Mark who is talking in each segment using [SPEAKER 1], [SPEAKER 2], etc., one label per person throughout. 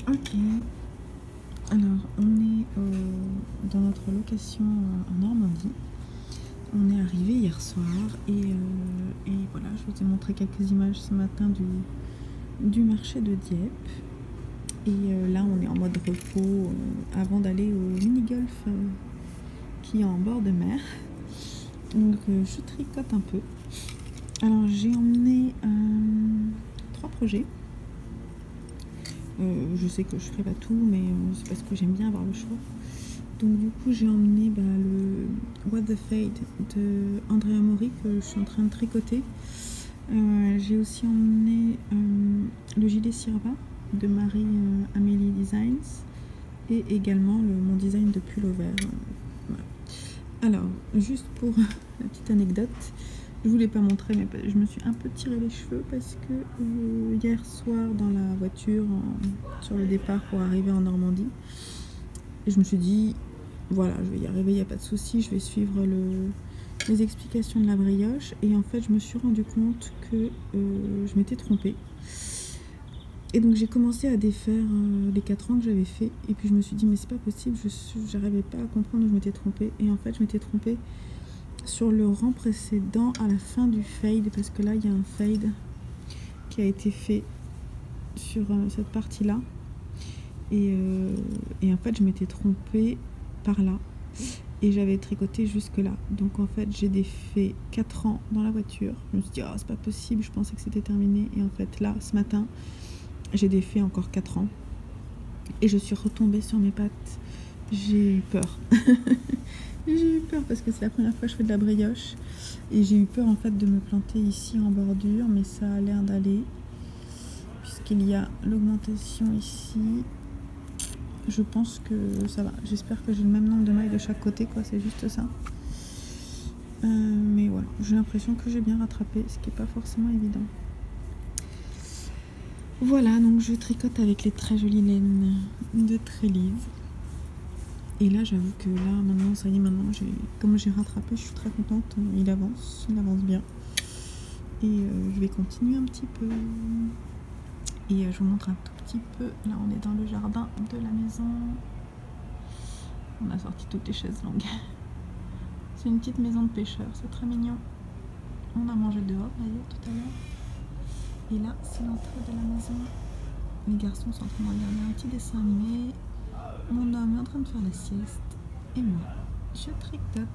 [SPEAKER 1] Ok, alors on est dans notre location en Normandie. On est arrivé hier soir et voilà, je vous ai montré quelques images ce matin du marché de Dieppe. Et là on est en mode repos avant d'aller au mini-golf qui est en bord de mer. Donc je tricote un peu. Alors j'ai emmené 3 projets. Je sais que je ferai pas tout, mais c'est parce que j'aime bien avoir le choix. Donc du coup j'ai emmené le What the Fade de Andrea Mori que je suis en train de tricoter. J'ai aussi emmené le gilet Sirva de Marie Amélie Designs et également mon design de pull vert. Voilà. Alors juste pour la petite anecdote, je voulais pas montrer, mais je me suis un peu tiré les cheveux parce que hier soir dans la voiture sur le départ pour arriver en Normandie, et je me suis dit voilà, je vais y arriver, il n'y a pas de souci, je vais suivre les explications de la brioche. Et en fait je me suis rendu compte que je m'étais trompée, et donc j'ai commencé à défaire les 4 rangs que j'avais fait, et puis je me suis dit mais c'est pas possible, j'arrivais pas à comprendre où je m'étais trompée. Et en fait je m'étais trompée sur le rang précédent à la fin du fade, parce que là il y a un fade qui a été fait sur cette partie là, et en fait je m'étais trompée par là et j'avais tricoté jusque là. Donc en fait j'ai défait 4 rangs dans la voiture. Je me suis dit oh, c'est pas possible, je pensais que c'était terminé, et en fait là ce matin j'ai défait encore 4 rangs et je suis retombée sur mes pattes. J'ai eu peur. J'ai eu peur parce que c'est la première fois que je fais de la brioche, et j'ai eu peur en fait de me planter ici en bordure, mais ça a l'air d'aller puisqu'il y a l'augmentation ici. Je pense que ça va, j'espère que j'ai le même nombre de mailles de chaque côté, quoi, c'est juste ça. Mais voilà, j'ai l'impression que j'ai bien rattrapé, ce qui n'est pas forcément évident. Voilà, donc je tricote avec les très jolies laines de Trélise. Et là j'avoue que là maintenant ça y est, maintenant comme j'ai rattrapé, je suis très contente. Il avance bien, et je vais continuer un petit peu, et je vous montre un tout petit peu. Là on est dans le jardin de la maison, on a sorti toutes les chaises longues. C'est une petite maison de pêcheurs, c'est très mignon. On a mangé dehors d'ailleurs tout à l'heure, et là c'est l'entrée de la maison. Les garçons sont en train de regarder un petit dessin animé. Mon homme est en train de faire la sieste, et moi, je tricote.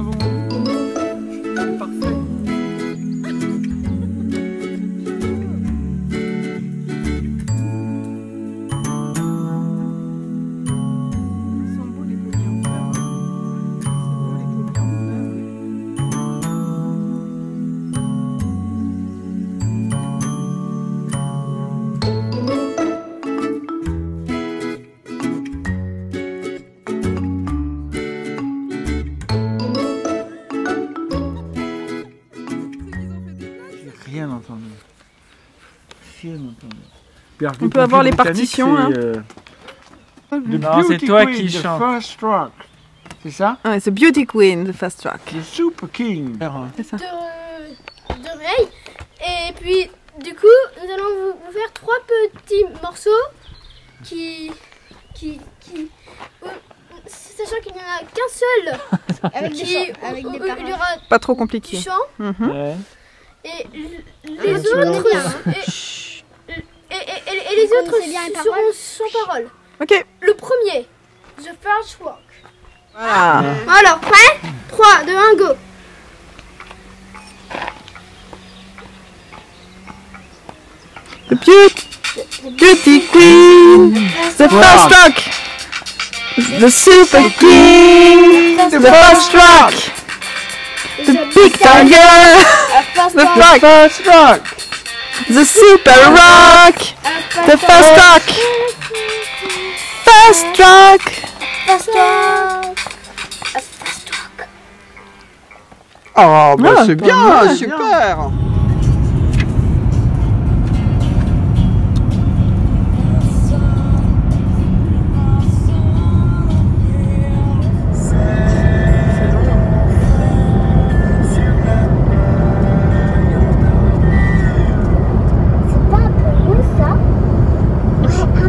[SPEAKER 2] avons eu. C'est parfait. Ils sont beaux les pommiers en fleurs. C'est beau les pommiers en fleurs. J'ai rien entendu. Rien entendu.
[SPEAKER 1] On peut avoir les partitions, hein.
[SPEAKER 2] Non, c'est toi qui chantes. C'est ça?
[SPEAKER 1] Ah, c'est Beauty Queen, the Fast Track.
[SPEAKER 2] The Super King.
[SPEAKER 1] C'est ça.
[SPEAKER 3] De Ray. Et puis, du coup, nous allons vous faire 3 petits morceaux qui sachant qu'il n'y en a qu'un seul.
[SPEAKER 4] Avec des paroles.
[SPEAKER 3] Il y aura
[SPEAKER 1] Pas trop
[SPEAKER 3] du
[SPEAKER 1] compliqué.
[SPEAKER 3] chant.
[SPEAKER 2] Ouais.
[SPEAKER 3] Et les
[SPEAKER 4] tu connais
[SPEAKER 3] autres.
[SPEAKER 4] bien,
[SPEAKER 3] Et les autres
[SPEAKER 4] connaissez bien les
[SPEAKER 3] seront
[SPEAKER 4] paroles
[SPEAKER 3] sans parole.
[SPEAKER 1] Ok.
[SPEAKER 3] Le premier, The First Walk.
[SPEAKER 1] Voilà.
[SPEAKER 3] Alors, prêt? 3, 2, 1, go!
[SPEAKER 1] The Beauty Queen, the Fast Track, the Super King, the Fast Track, the Big Tiger, the Fast Track, the Super Rock, the Fast Track, Fast Track.
[SPEAKER 3] Fast Walk.
[SPEAKER 2] Oh, bah
[SPEAKER 1] Ah,
[SPEAKER 2] c'est
[SPEAKER 1] pas
[SPEAKER 2] bien,
[SPEAKER 1] mal.
[SPEAKER 2] super.
[SPEAKER 4] C'est pas un peu long ça? Ouais, un peu.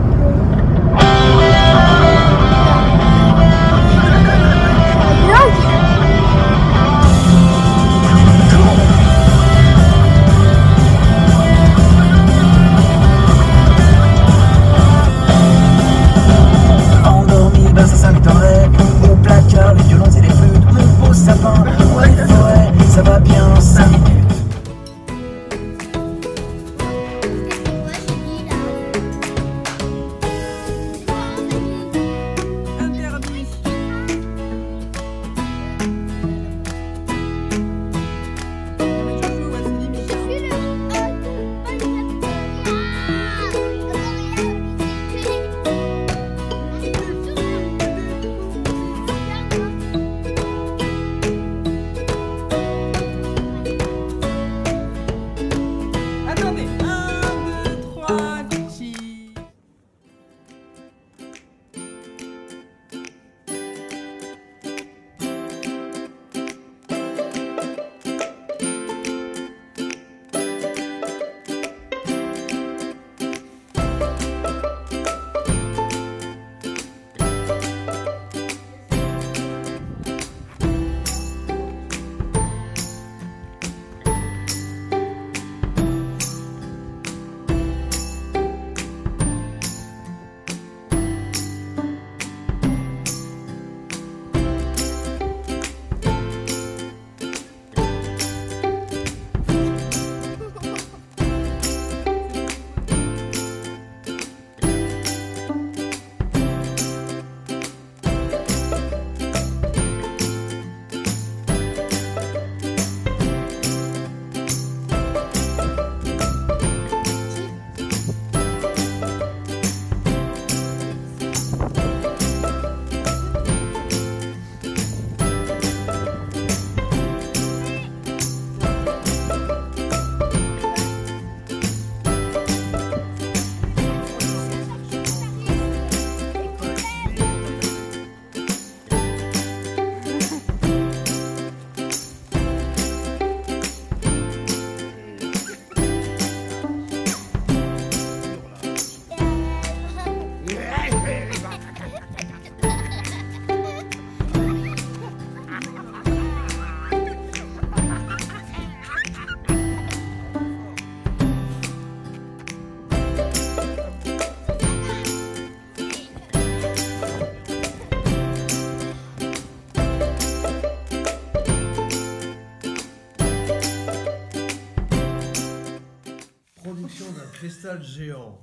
[SPEAKER 5] cristal géant.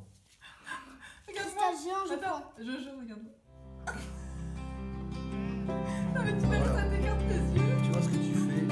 [SPEAKER 2] Regarde-moi.
[SPEAKER 3] Cristal géant, je
[SPEAKER 2] Attends,
[SPEAKER 3] crois.
[SPEAKER 2] Jojo, regarde-moi. Non mais tu fais ça, t'écartes les yeux.
[SPEAKER 5] Tu vois ce que tu fais?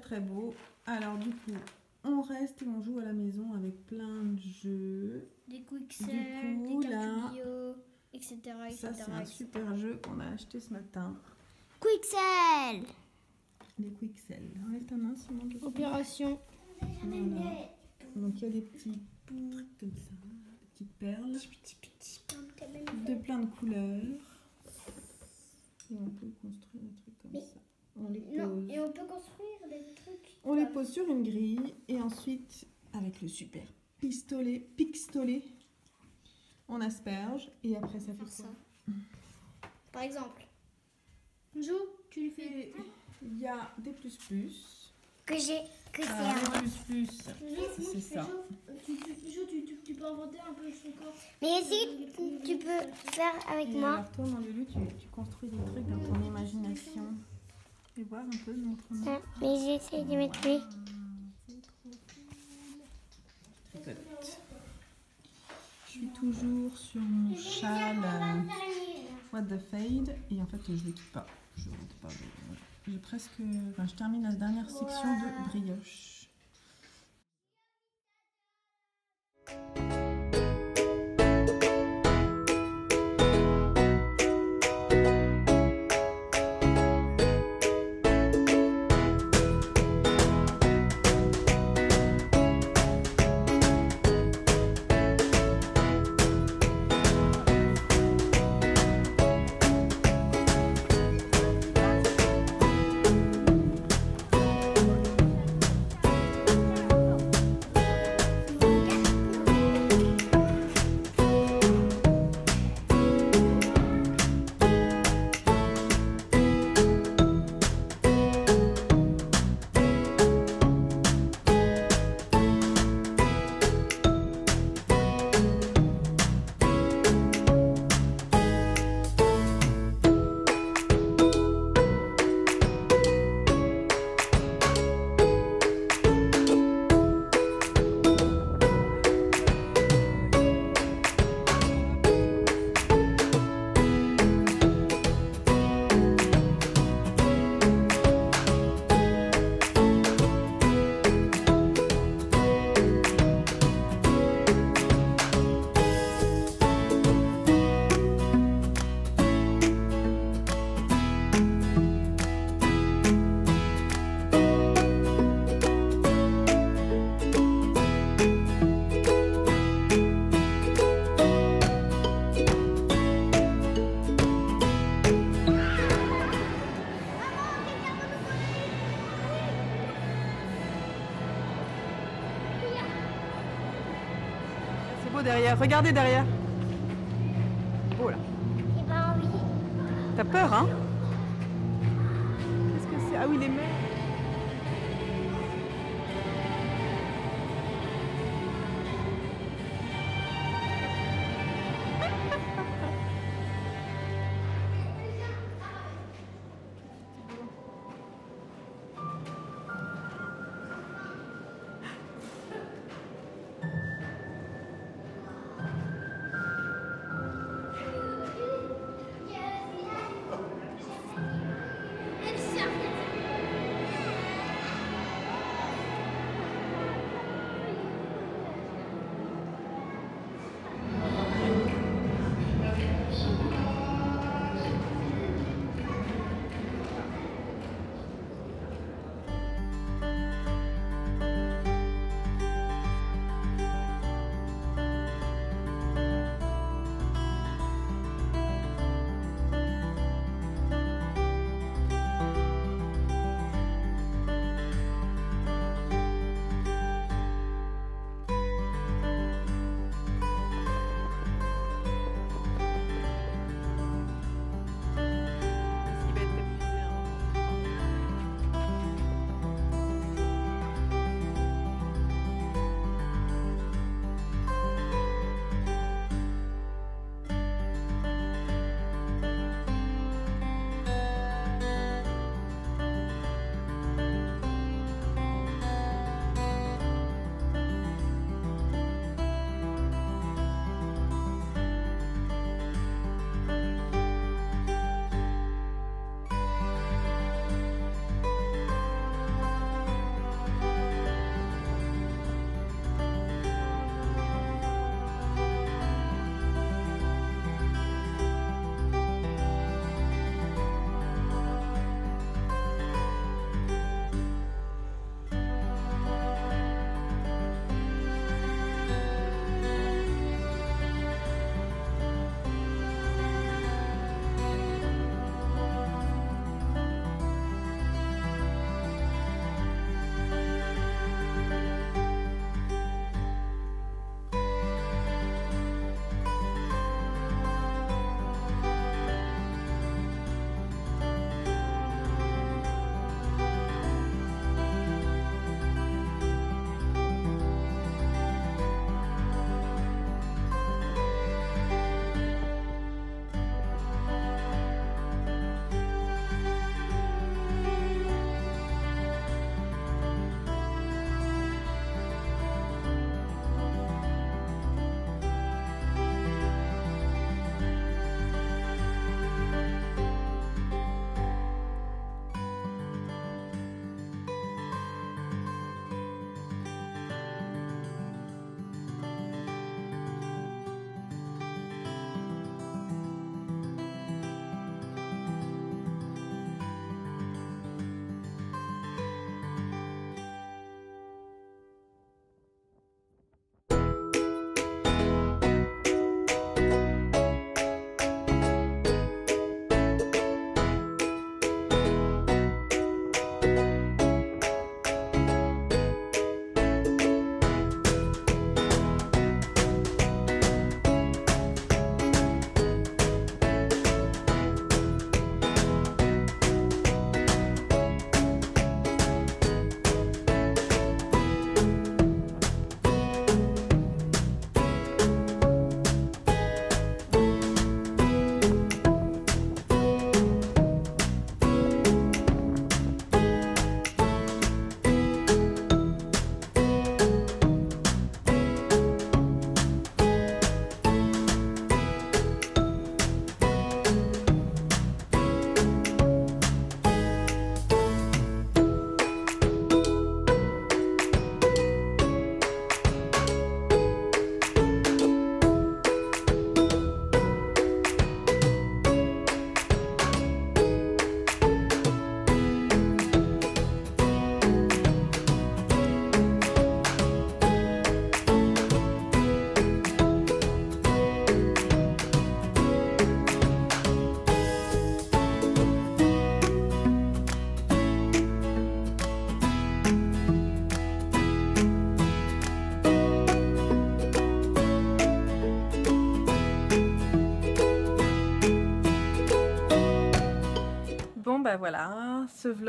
[SPEAKER 1] Très beau. Alors du coup, on reste et on joue à la maison avec plein de jeux.
[SPEAKER 3] Des Quixel,
[SPEAKER 1] Du coup,
[SPEAKER 3] des
[SPEAKER 1] là,
[SPEAKER 3] cartes bio, etc.
[SPEAKER 1] Ça, c'est un super jeu qu'on a acheté ce matin.
[SPEAKER 4] Quixel.
[SPEAKER 1] Les Quixel. Enlève ta main, sinon je
[SPEAKER 3] Opération.
[SPEAKER 1] Voilà. Donc il y a des petits trucs comme ça, des petites perles, de plein de couleurs. Et on peut construire des trucs comme ça. On les pose.
[SPEAKER 3] Non, et on peut construire des trucs.
[SPEAKER 1] On les pose sur une grille et ensuite, avec le super pistolet, on asperge et après ça fait
[SPEAKER 3] Faire
[SPEAKER 1] quoi?
[SPEAKER 3] ça. Par exemple, Jo, tu lui fais.
[SPEAKER 1] Et il y a des plus.
[SPEAKER 4] Que c'est
[SPEAKER 1] Ah,
[SPEAKER 4] à moi.
[SPEAKER 1] les plus.
[SPEAKER 3] Jo,
[SPEAKER 1] C'est ça.
[SPEAKER 3] Tu peux inventer un peu son corps.
[SPEAKER 4] Mais si tu peux faire avec
[SPEAKER 1] Et
[SPEAKER 4] moi.
[SPEAKER 1] alors toi, mon Lulu, tu construis des trucs dans ton imagination. Et voir un peu, montre-moi.
[SPEAKER 4] Mais j'essaie de mettre lui.
[SPEAKER 1] Tricote. Je suis toujours sur mon châle What the Fade et en fait je le quitte pas. Je ne quitte pas. J'ai presque. Enfin, je termine la dernière section de brioche. Derrière, regardez derrière. Oh là.
[SPEAKER 4] J'ai pas envie.
[SPEAKER 1] T'as peur, hein? Qu'est-ce que c'est? Ah oui, les mains.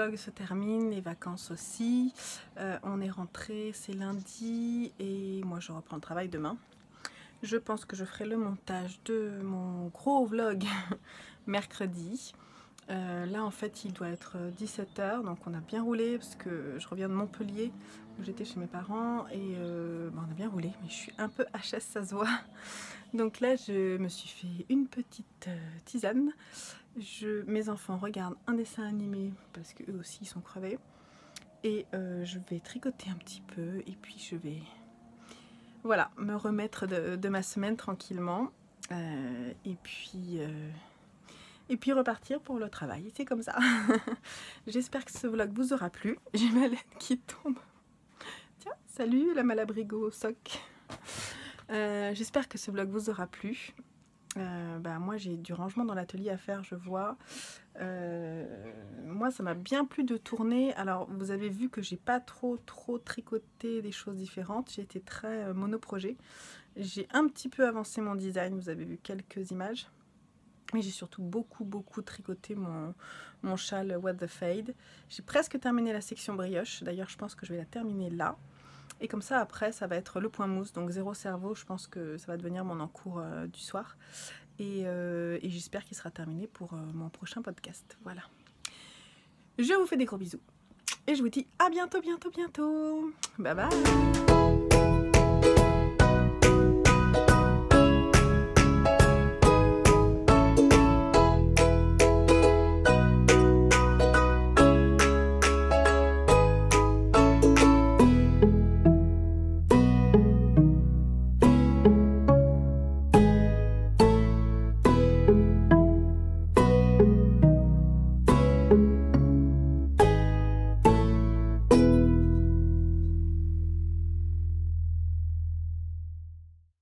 [SPEAKER 2] vlog se termine, les vacances aussi. On est rentré, c'est lundi et moi je reprends le travail demain. Je pense que je ferai le montage de mon gros vlog mercredi. Là en fait il doit être 17 h, donc on a bien roulé parce que je reviens de Montpellier où j'étais chez mes parents et on a bien roulé, mais je suis un peu HS, ça se voit. Donc là je me suis fait une petite tisane. Mes enfants regardent un dessin animé parce qu'eux aussi ils sont crevés et je vais tricoter un petit peu et puis je vais voilà me remettre de ma semaine tranquillement et puis repartir pour le travail, c'est comme ça. J'espère que ce vlog vous aura plu. J'ai ma laine qui tombe. Tiens, salut la Malabrigo soc. J'espère que ce vlog vous aura plu. Moi j'ai du rangement dans l'atelier à faire, je vois. Moi ça m'a bien plu de tourner. Alors vous avez vu que j'ai pas trop tricoté des choses différentes. J'ai été très monoprojet. J'ai un petit peu avancé mon design, vous avez vu quelques images. Mais j'ai surtout beaucoup tricoté mon châle What the Fade. J'ai presque terminé la section brioche. D'ailleurs je pense que je vais la terminer là. Et comme ça après ça va être le point mousse. Donc zéro cerveau, je pense que ça va devenir mon encours du soir. Et j'espère qu'il sera terminé pour mon prochain podcast. Voilà. Je vous fais des gros bisous. Et je vous dis à bientôt. Bye bye.